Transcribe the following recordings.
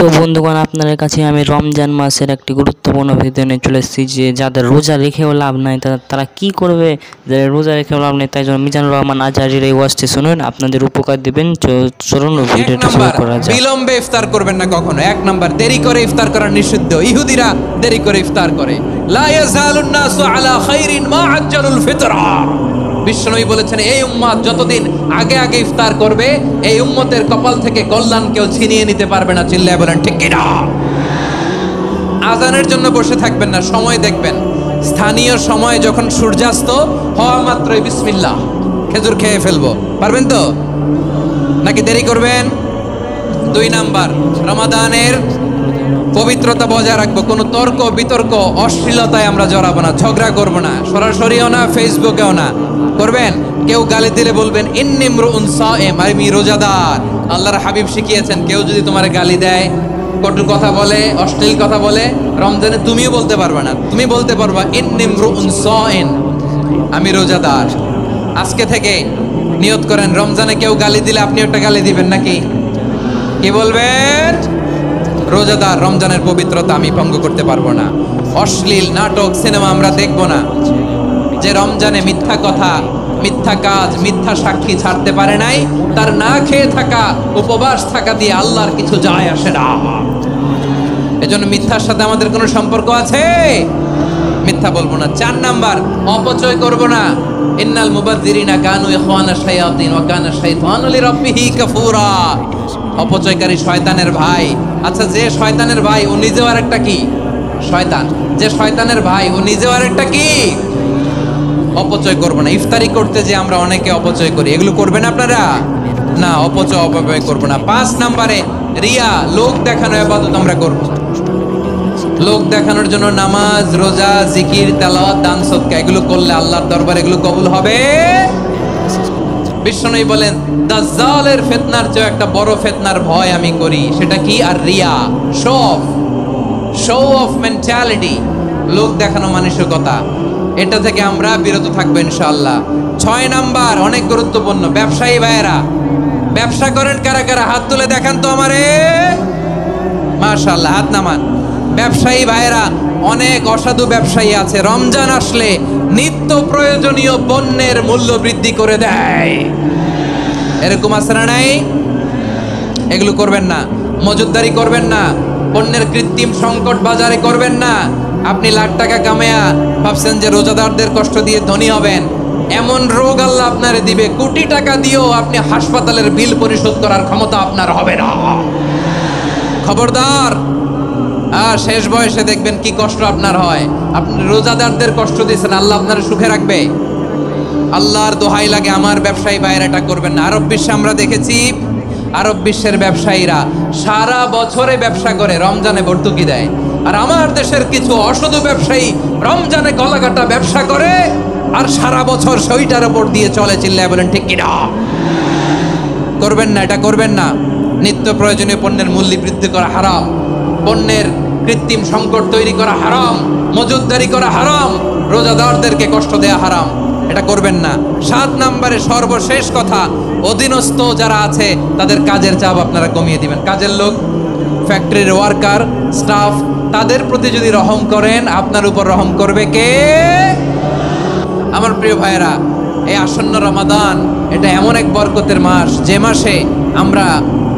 তো বন্ধুগণ, আপনাদের কাছে আমি রমজান মাসের একটি গুরুত্বপূর্ণ ভিডিও নিয়ে চলে এসেছি যে যাদের রোজা রেখেও লাভ নাই তারা কি করবে। যাদের রোজা রেখেও লাভ নেই, তাই জন্য মিজানুর রহমান আজহারীর এই ওয়াজটি শুনুন, আপনাদের উপকার দিবেন। চলুন ভিডিওটা শুরু করা যাক। বিলম্বে ইফতার করবেন না কখনো। এক নাম্বার, দেরি করে ইফতার করা নিষিদ্ধ। ইহুদিরা দেরি করে ইফতার করে। লা ইয়াজালুন নাসু আলা খাইরিন মা আজ্জালুল ফিতরা। বিশ্বনবী বলেছেন, এই উম্মত যতদিন আগে আগে ইফতার করবে, এই উম্মতের কপাল থেকে কল্যাণ কেউ ছিনিয়ে নিতে পারবে না। চিল্লায় বলেন ঠিক কি না? আজানের জন্য বসে থাকবেন না, সময় দেখবেন। স্থানীয় সময় যখন সূর্যাস্ত হওয়া মাত্রই বিসমিল্লাহ, খেজুর খেয়ে ফেলবো। পারবেন তো নাকি দেরি করবেন? 2 নাম্বার, রমাদানের পবিত্রতা বজায় রাখবো। কোনো তর্ক বিতর্ক অশ্লীলতায় আমরা জড়াবো না, ঝগড়া করবো না, সরাসরিও না, ফেসবুকেও না। করবেন কেউ গালি দিলে বলবেন ইন্নী ইমরুউন সায়েম, আমি রোজাদার। আল্লাহর হাবিব শিখিয়েছেন, কেউ যদি তোমার গালি দেয়, কটু কথা বলে, অশ্লীল কথা বলে, রমজানে তুমিও বলতে পারবে না। তুমি বলতে পারবা ইন্নী ইমরুউন সায়েম, আমি রোজাদার। আজকে থেকে নিয়ত করেন, রমজানে কেউ গালি দিলে আপনি একটা গালি দিবেন নাকি? কি বলবেন? রোজাদার, রমজানের পবিত্রতা আমি ভঙ্গ করতে পারবো না। অশ্লীল নাটক সিনেমা আমরা দেখবো না। যে রমজানে মিথ্যা কথা, মিথ্যা কাজ, মিথ্যা সাক্ষী ছাড়তে পারে নাই, তার না খেয়ে থাকা, উপবাস থাকা দিয়ে আল্লাহর কিছু যায় আসে না। এজন্য মিথ্যার সাথে আমাদের কোনো সম্পর্ক আছে? মিথ্যা বলবো না। 4 নাম্বার, অপচয় করবো না। ইন্নাল মুবাযযিরিনা কানু ইখওয়ানা শায়াতিন ওয়া কানা শাইতানু লিরাব্বিহি কাফুরা। অপচয়কারী শয়তানের ভাই। আচ্ছা, যে শয়তানের ভাই ও নিজেও আরেকটা কি? শয়তান। যে শয়তানের ভাই ও নিজেও আরেকটা কি? অপচয় করবো না। ইফতারি করতে যে আমরা অনেকে অপচয় করি, এগুলো করবেন আপনারা না। অপচয় অপব্যয় করবো না। 5 নাম্বারে, রিয়া, লোক দেখানো ইবাদত আমরা করবো। লোক দেখানোর জন্য নামাজ, রোজা, জিকির, তেলাওয়াত, দান, সদকা এগুলো করলে আল্লাহর দরবারে এগুলো কবুল হবে। বিশ্বনবী বলেন, দাজ্জালের ফিতনার চেয়ে একটা বড় ফিতনার ভয় আমি করি। সেটা কি? আর রিয়া, শো অফ মেন্টালিটি, লোক দেখানো মানসিকতা। এটা থেকে আমরা বিরত থাকবো ইনশাআল্লাহ। 6 নাম্বার, অনেক গুরুত্বপূর্ণ। ব্যবসায়ী ভাইয়েরা, ব্যবসা করেন কারা কারা? হাত তুলে দেখান তো আমারে। মাশাআল্লাহ, হাত নামান। ব্যবসায়ী ভাইয়েরা, অনেক অসাধু ব্যবসায়ী আছে, রমজান আসলে নিত্য প্রয়োজনীয় পণ্যের মূল্য বৃদ্ধি করে দেয়। এরকম আছে না নাই? এগুলো করবেন না। মজুদদারি করবেন না। পণ্যের কৃত্রিম সংকট বাজারে করবেন না। আপনি লাখ টাকা কামায়া ভাবছেন যে রোজাদারদের কষ্ট দিয়ে ধনী হবেন। এমন রোগ আল্লাহ আপনারে দিবে, কোটি টাকা দিয়েও আপনি হাসপাতালের বিল পরিশোধ করার ক্ষমতা আপনার হবে না। খবরদার। শেষ বয়সে দেখবেন কি কষ্ট আপনার হয়। আপনি রোজাদারদের কষ্ট দিয়েছেন, আল্লাহ আপনার সুখে রাখবে? আল্লাহর দোহাই লাগে, আমার ব্যবসায়ী ভাইয়েরা এটা করবেন না। আরব বিশ্বে আমরা দেখেছি, আরব বিশ্বের ব্যবসায়ীরা সারা বছরে ব্যবসা করে, রমজানে ভর্তুকি দেয়। আর আমার দেশের কিছু অসাধু ব্যবসায়ী রমজানে গলাকাটা ব্যবসা করে আর সারা বছর সইটার উপর দিয়ে চলে। চিল্লায় বলেন ঠিক কিনা? করবেন না, এটা করবেন না। নিত্য প্রয়োজনীয় পণ্যের মূল্য বৃদ্ধি করা হারাম, পণ্যের কৃত্রিম সংকট তৈরি করা হারাম, মজুদদারি করা হারাম, রোজাদারদেরকে কষ্ট দেয়া হারাম। এটা করবেন না। 7 নাম্বারে, সর্বশেষ কথা, অধীনস্থ যারা আছে তাদের কাজের চাপ আপনারা কমিয়ে দিবেন। কাজের লোক, ফ্যাক্টরির ওয়ার্কার, স্টাফ, তাদের প্রতি যদি রহম করেন, আপনার উপর রহম করবে কে? আমার প্রিয় ভাইয়েরা, এই আসন্ন রমাদান এটা এমন এক বরকতের মাস, যে মাসে আমরা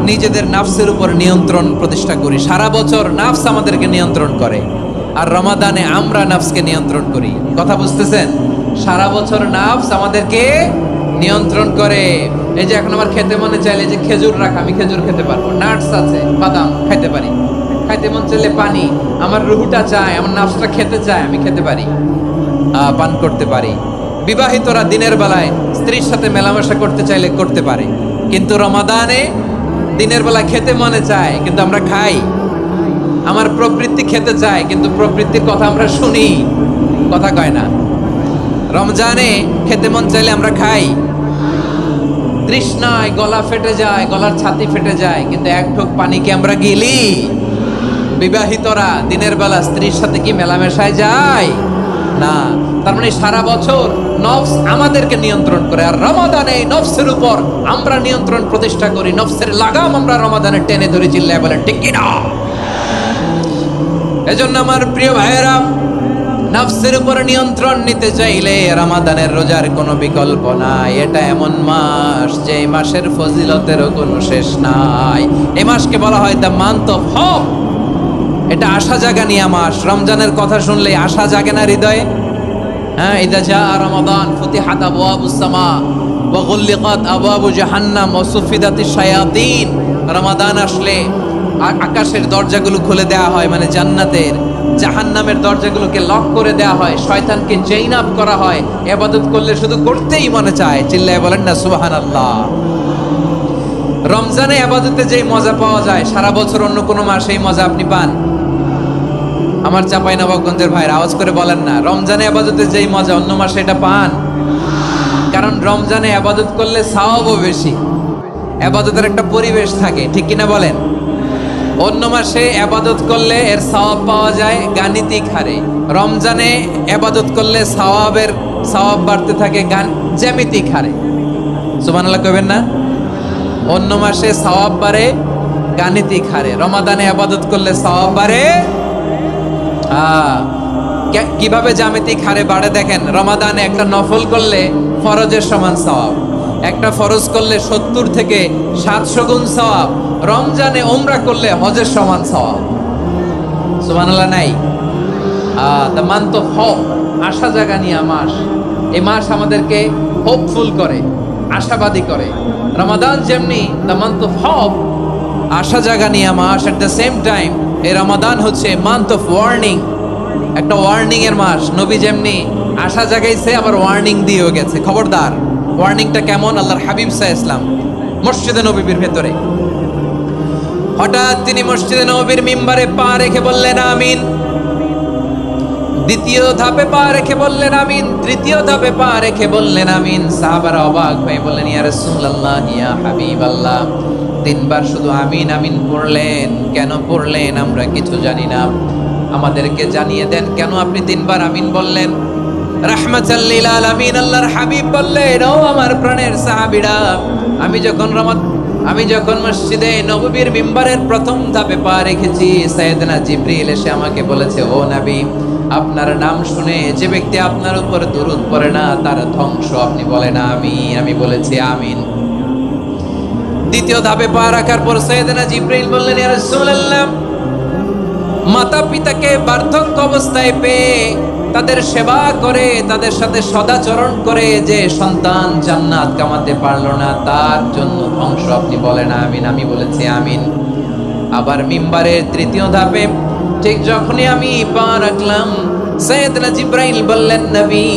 নিজেদের নাফসের উপর নিয়ন্ত্রণ প্রতিষ্ঠা করি। সারা বছর নাফস আমাদেরকে নিয়ন্ত্রণ করে, আর রমাদানে আমরা নাফসকে নিয়ন্ত্রণ করি। কথা বুঝতেছেন? সারা বছর নাফস আমাদেরকে নিয়ন্ত্রণ করে। এই যে এখন আমার খেতে মনে চাইলে যে খেজুর রাখ, আমি খেজুর খেতে পারবো, নাটস আছে, বাদাম খাইতে পারি। খাইতে মন চাইলে পানি, আমার রুহুটা চায়, আমার নাফসটা খেতে চায়, আমি খেতে পারি, পান করতে পারি। বিবাহিতরা দিনের বেলায় স্ত্রীর সাথে মেলামেশা করতে চাইলে করতে পারে, কিন্তু রমাদানে দিনের বেলা খেতে মনে চায় কিন্তু আমরা খাই। আমার প্রবৃত্তি খেতে চায় কিন্তু প্রবৃত্তির কথা আমরা শুনি, কথা কয় না। রমজানে খেতে মন চাইলে আমরা খাই। তৃষ্ণায় গলা ফেটে যায়, গলার ছাতি ফেটে যায়, কিন্তু এক ঢোক পানি কি আমরা গিলি? বিবাহিতরা দিনের বেলা স্ত্রীর সাথে কি মেলামেশায় যায়? না। তার মানে সারা বছর নফস আমাদেরকে নিয়ন্ত্রণ করে, আর রমাদানে এই নফসের উপর আমরা নিয়ন্ত্রণ প্রতিষ্ঠা করি। নফসের লাগাম আমরা রমাদানে টেনে ধরে, চিল্লায় বলেন ঠিক কিনা? এজন্য আমার প্রিয় ভাইয়েরা, নফসের উপর নিয়ন্ত্রণ নিতে চাইলে রমাদানের রোজার কোনো বিকল্প নাই। এটা এমন মাস যে এই মাসের ফজিলতেরও কোনো শেষ নাই। এই মাসকে বলা হয় দ্য মান্থ অফ হোপ। এটা আশা জাগানিয়া মাস। রমজানের কথা শুনলে আশা জাগে না হৃদয়ে? হ্যাঁ, ইদা জা রমাদান ফুতিহাত আবওয়াবুস সামা ওয়া গুল্লিকাত আবওয়াবু জাহান্নাম ওয়া সুফিদাতিশ শায়াতিন। রমাদান আসলে আকাশের দরজাগুলো খুলে দেওয়া হয়, মানে জান্নাতের। জাহান্নামের দরজাগুলোকে লক করে দেওয়া হয়, শয়তানকে চেইন আপ করা হয়। ইবাদত করলে শুধু করতেই মনে চায়, চিল্লায় বলেন না সুবহানাল্লাহ। রমজানে ইবাদতে যেই মজা পাওয়া যায়, সারা বছর অন্য কোনো মাসে এই মজা আপনি পান? আমার চাঁপাইনবাবগঞ্জের ভাইরা আওয়াজ করে বলেন না, রমজানে ইবাদতে যেই মজা অন্য মাসে এটা পান? কারণ রমজানে ইবাদত করলে সওয়াবও বেশি, ইবাদতের একটা পরিবেশ থাকে, ঠিক কিনা বলেন? অন্য মাসে ইবাদত করলে এর সওয়াব পাওয়া যায় গাণিতিক হারে, রমজানে ইবাদত করলে সওয়াব বাড়তে থাকে জ্যামিতিক হারে। সুবহানাল্লাহ কইবেন না? অন্য মাসে সওয়াব বাড়ে গাণিতিক হারে, রমাদানে ইবাদত করলে সওয়াব বাড়ে কিভাবে জ্যামিতিক হারে বাড়ে দেখেন। রমাদানে একটা নফল করলে ফরজের সমান সওয়াব, একটা ফরজ করলে 70 থেকে 700 গুণ সওয়াব। রমজানে উমরা করলে হজের সমান সওয়াব। সুবহানাল্লাহ নাই? দ্য মান্থ অফ হোপ, আশা জাগানিয়া মাস। এই মাস আমাদেরকে হোপফুল করে, আশাবাদী করে। রমাদান যেমনি দ্য মান্থ অফ হোপ, আশা জাগানিয়া মাস, এট দ্য সেম টাইম এই রমাদান হচ্ছে মান্থ অফ ওয়ার্নিং, একটা ওয়ার্নিং এর মাস। নবী যেমনি আশা জাগাইছে, আবার ওয়ার্নিং দিয়েও গেছে, খবরদার। ওয়ার্নিংটা কেমন? আল্লাহর হাবিব সাল্লাল্লাহু আলাইহি ওয়াসাল্লাম মসজিদে নববীর ভেতরে হঠাৎ তিনি মসজিদে নববীর মিম্বারে পা রেখে বললেন আমিন। দ্বিতীয় ধাপে পা রেখে বললেন আমিন, তৃতীয় ধাপে পা রেখে বললেন আমিন। সাহাবারা অবাক হয়ে বললেন, ইয়া রাসূলুল্লাহ, ইয়া হাবিবাল্লাহ, 3 বার শুধু আমিন আমিন পড়লেন, কেন পড়লেন আমরা কিছু জানি না, আমাদেরকে জানিয়ে দেন কেন আপনি 3 বার আমিন বললেন। রাহমাতাল লিল আলামিন আল্লাহর হাবিব বললেন, ও আমার প্রাণের সাহাবীরা, আমি যখন মসজিদে নববীর মিম্বারের প্রথম ধাপে পা রেখেছি, সাইয়েদনা জিবরিল এসে আমাকে বলেছে, ও নবী, আপনার নাম শুনে যে ব্যক্তি আপনার উপর দুরূদ পড়ে না তার ধ্বংস। আপনি বলেন আমিন। আমি বলেছি আমিন। দ্বিতীয় ধাপে পা রাখার পর সাইয়েদনা জিবরিল বললেন, ইয়া রাসূলুল্লাহ, মাতা পিতাকে বার্ধক্য অবস্থায় পেয়ে তাদের সেবা করে, তাদের সাথে সদাচরণ করে যে সন্তান জান্নাত কামাতে পারলো না, তার জন্য ধ্বংস। আপনি বলেন আমিন। আমি বলেছি আমিন। আবার মিম্বারের তৃতীয় ধাপে ঠিক যখনই আমি পা রাখলাম, সাইয়েদনা জিবরাইল বললেন, নবী,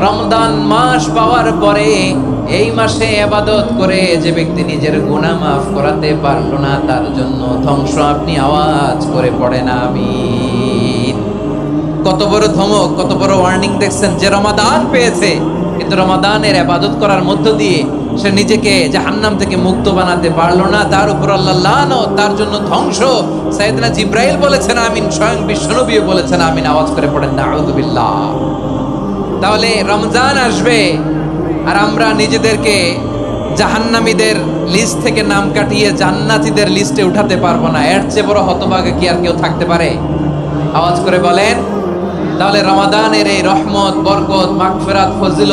রমজান মাস পাওয়ার পরে এই মাসে ইবাদত করে যে ব্যক্তি নিজের গুনাহ মাফ করাতে পারলো না, তার জন্য ধ্বংস। আপনি আওয়াজ করে পড়েন আমিন। কত বড় ধমক, কত বড় ওয়ার্নিং দেখছেন। যে রমাদান পেয়েছে, কিন্তু রমাদানের ইবাদত করার মধ্য দিয়ে সে নিজেকে জাহান্নাম থেকে মুক্ত বানাতে পারলো না, তার উপর আল্লাহ লানত, তার জন্য ধ্বংস। সাইয়েদনা জিবরাইল বলেছেন আমিন, স্বয়ং বিশ্বনবীও বলেছেন আমিন। আওয়াজ করে পড়েন নাউযু বিল্লাহ। তাহলে রমজান আসবে আর আমরা নিজেদেরকে জাহান্নামীদের লিস্ট থেকে নাম কাটিয়ে জান্নাতীদের লিস্টে উঠাতে পারবো না। এর চেয়ে বড় হতভাগা কি আর কেউ থাকতে পারে? আওয়াজ করে বলেন। তাহলে রমাদানের এই রহমত, বরকত, মাগফিরাত, ফজিলত